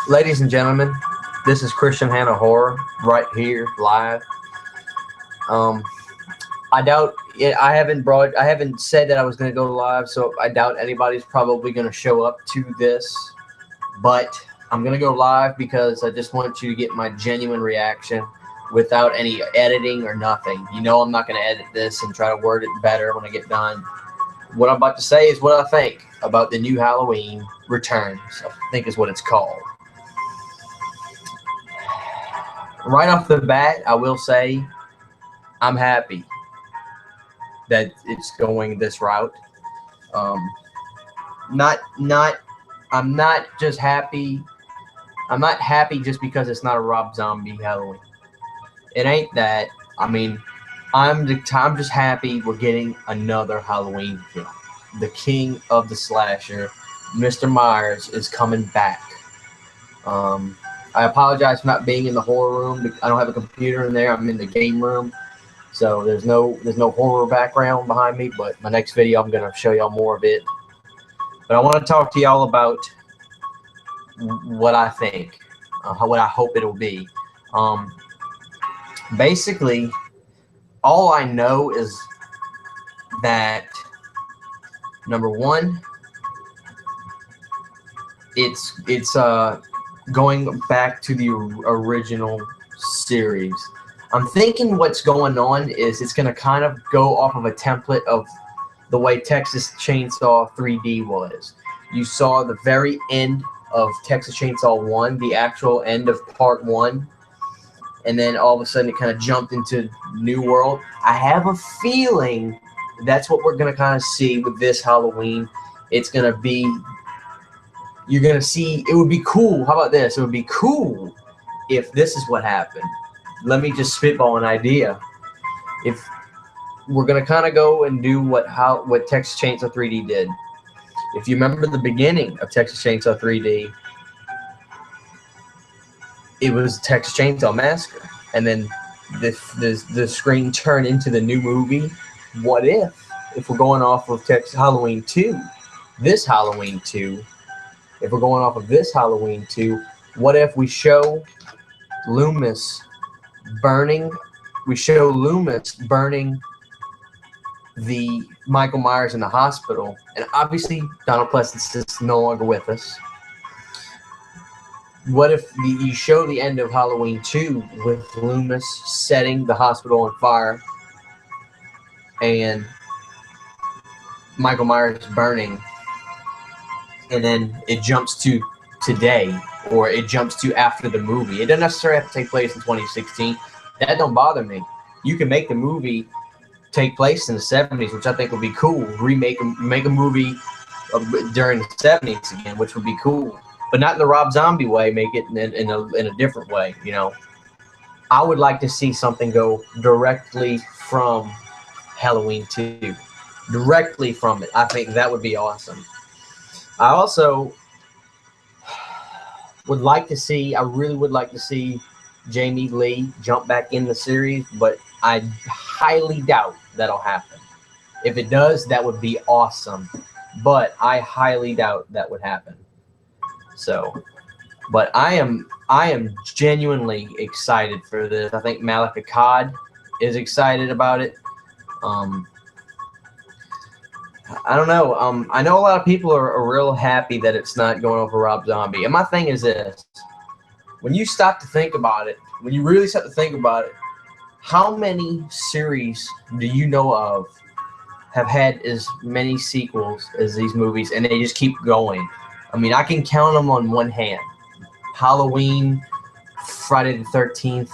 Ladies and gentlemen, this is Christian Hannah Horror right here live. Um, I doubt it, I haven't said that I was going to go live, so I doubt anybody's probably going to show up to this. But I'm going to go live because I just want you to get my genuine reaction without any editing or nothing. You know, I'm not going to edit this and try to word it better when I get done. What I'm about to say is what I think about the new Halloween Returns, I think is what it's called. Right off the bat, I will say I'm happy that it's going this route. Um, not. I'm not just happy. I'm not happy just because it's not a Rob Zombie Halloween. It ain't that. I mean, I'm just happy we're getting another Halloween film. The king of the slasher, Mr. Myers, is coming back. I apologize for not being in the horror room. I don't have a computer in there. I'm in the game room, so there's no horror background behind me. But my next video, I'm gonna show y'all more of it. But I want to talk to y'all about what I think, what I hope it'll be. Basically, all I know is that number one, it's going back to the original series. I'm thinking what's going on is it's going to kind of go off of a template of the way Texas Chainsaw 3D was. You saw the very end of Texas Chainsaw 1, the actual end of part 1, and then all of a sudden it kind of jumped into New World. I have a feeling that's what we're going to kind of see with this Halloween. It's going to be, you're going to see, it would be cool. How about this? It would be cool if this is what happened. Let me just spitball an idea. If we're going to kind of go and do what Texas Chainsaw 3D did. If you remember the beginning of Texas Chainsaw 3D, it was Texas Chainsaw Massacre. And then the screen turned into the new movie. What if we're going off of Texas Halloween 2, this Halloween 2, if we're going off of this Halloween 2, what if we show Loomis burning, the Michael Myers in the hospital, and obviously Donald Pleasence is no longer with us. What if you show the end of Halloween 2 with Loomis setting the hospital on fire and Michael Myers burning, and then it jumps to today, or it jumps to after the movie. It doesn't necessarily have to take place in 2016. That don't bother me. You can make the movie take place in the 70s, which I think would be cool. Make a movie during the 70s again, which would be cool. But not in the Rob Zombie way. Make it in a different way. You know, I would like to see something go directly from Halloween 2, directly from it. I think that would be awesome. I also would like to see. I really would like to see Jamie Lee jump back in the series, but I highly doubt that'll happen. If it does, that would be awesome, but I highly doubt that would happen. So, but I am genuinely excited for this. I think Malek Akkad is excited about it. I don't know. I know a lot of people are real happy that it's not going over Rob Zombie. And my thing is this: when you stop to think about it, when you really start to think about it, how many series do you know of have had as many sequels as these movies, and they just keep going? I mean, I can count them on one hand. Halloween, Friday the 13th,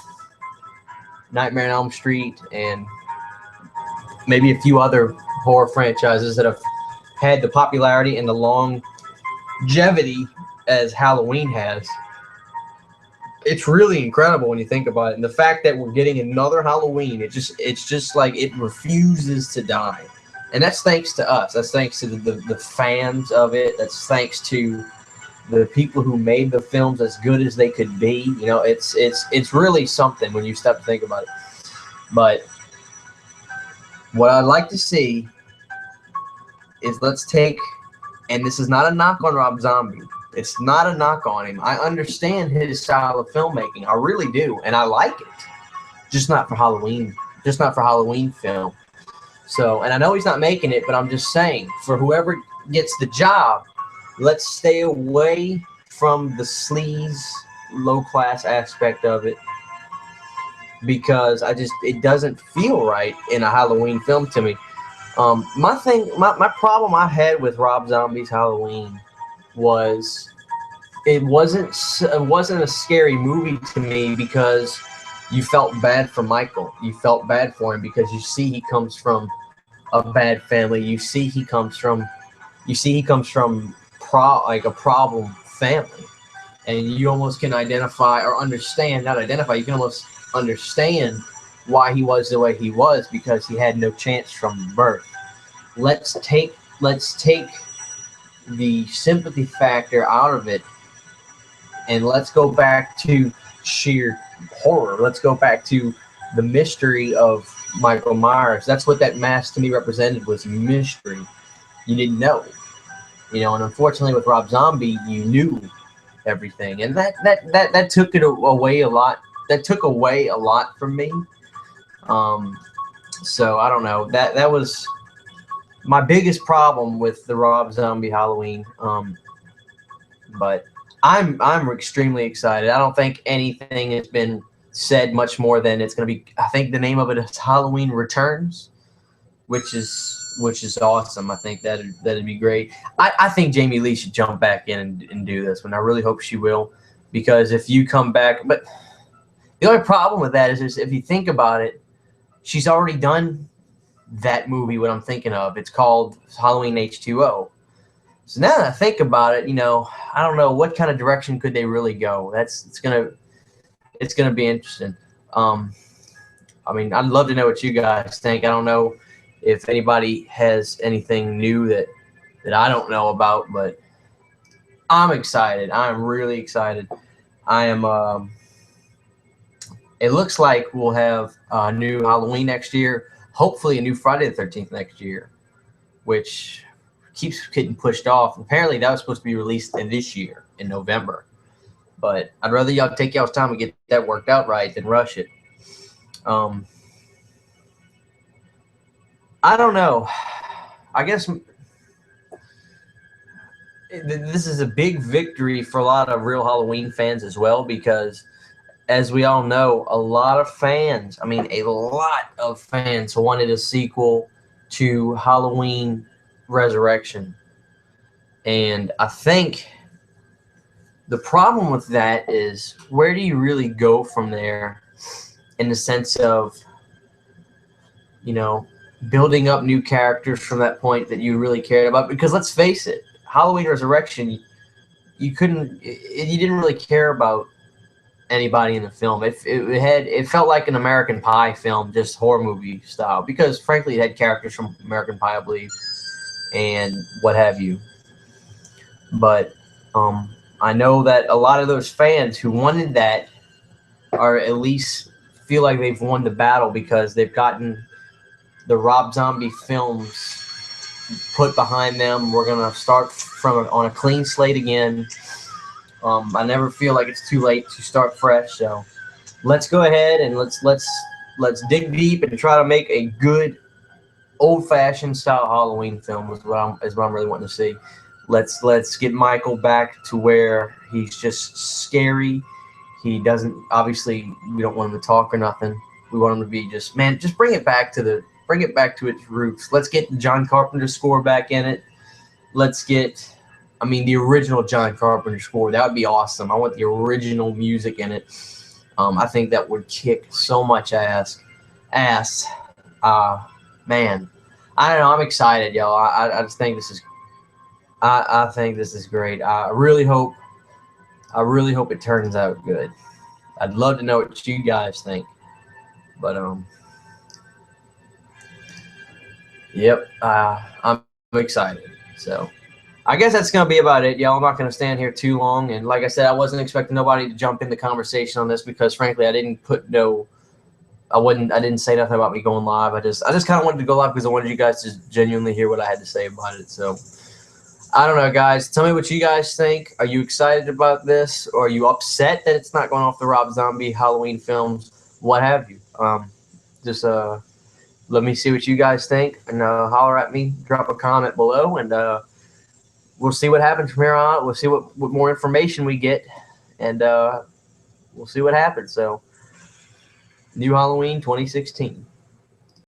Nightmare on Elm Street, and maybe a few other horror franchises that have had the popularity and the longevity as Halloween has. It's really incredible when you think about it. And the fact that we're getting another Halloween, it's just like it refuses to die. And that's thanks to us. That's thanks to the fans of it. That's thanks to the people who made the films as good as they could be. You know, it's really something when you stop to think about it. But what I'd like to see is, let's take, and this is not a knock on Rob Zombie, It's not a knock on him. I understand his style of filmmaking. I really do, and I like it. Just not for Halloween. Just not for Halloween film. So, and I know he's not making it, but I'm just saying, for whoever gets the job, let's stay away from the sleaze, low-class aspect of it, because it doesn't feel right in a Halloween film to me. My problem I had with Rob Zombie's Halloween was it wasn't a scary movie to me because you felt bad for Michael. You felt bad for him because you see he comes from a bad family. You see he comes from like a problem family, and you almost can identify or understand, not identify, you can almost understand why he was the way he was, because he had no chance from birth. Let's take the sympathy factor out of it, and let's go back to sheer horror. Let's go back to the mystery of Michael Myers. That's what that mask to me represented, was mystery. You didn't know, and unfortunately with Rob Zombie, you knew everything, and that took it away a lot. That took away a lot from me. So I don't know. That was my biggest problem with the Rob Zombie Halloween. But I'm extremely excited. I don't think anything has been said much more than it's going to be. I think the name of it is Halloween Returns, which is awesome. I think that'd be great. I think Jamie Lee should jump back in and do this one. I really hope she will, because if you come back, but the only problem with that is if you think about it, she's already done that movie. What I'm thinking of, it's called Halloween H2O. So now that I think about it, I don't know what kind of direction could they really go. It's gonna be interesting. I mean, I'd love to know what you guys think. I don't know if anybody has anything new that I don't know about, but I'm excited. I'm really excited. I am. It looks like we'll have a new Halloween next year. Hopefully, a new Friday the 13th next year, which keeps getting pushed off. Apparently, that was supposed to be released this year in November. But I'd rather y'all take y'all's time and get that worked out right than rush it. I don't know. I guess this is a big victory for a lot of real Halloween fans as well, because as we all know, a lot of fans wanted a sequel to Halloween Resurrection. And I think the problem with that is, where do you really go from there, in the sense of, building up new characters from that point that you really cared about? Because let's face it, Halloween Resurrection, you didn't really care about anybody in the film. It felt like an American Pie film, just horror movie style, because frankly it had characters from American Pie, I believe, and what have you. But I know that a lot of those fans who wanted that are at least feel like they've won the battle, because they've gotten the Rob Zombie films put behind them. We're gonna start on a clean slate again. I never feel like it's too late to start fresh. So let's go ahead and let's dig deep and try to make a good old-fashioned style Halloween film. Is what I'm really wanting to see. Let's get Michael back to where he's just scary. He doesn't, obviously, we don't want him to talk or nothing. We want him to be just bring it back to its roots. Let's get the John Carpenter score back in it. Let's get, the original John Carpenter score. That would be awesome. I want the original music in it. I think that would kick so much ass. Man, I don't know. I'm excited, y'all. I just think this is. I think this is great. I really hope it turns out good. I'd love to know what you guys think. But yep. I'm excited. So I guess that's gonna be about it, y'all. I'm not gonna stand here too long. And like I said, I wasn't expecting nobody to jump in the conversation on this, because frankly, I didn't say nothing about me going live. I just kind of wanted to go live because I wanted you guys to genuinely hear what I had to say about it. So I don't know, guys. Tell me what you guys think. Are you excited about this, or are you upset that it's not going off the Rob Zombie Halloween films? What have you? Just let me see what you guys think, and holler at me. Drop a comment below, and we'll see what happens from here on. We'll see what more information we get, and we'll see what happens. So, New Halloween 2016.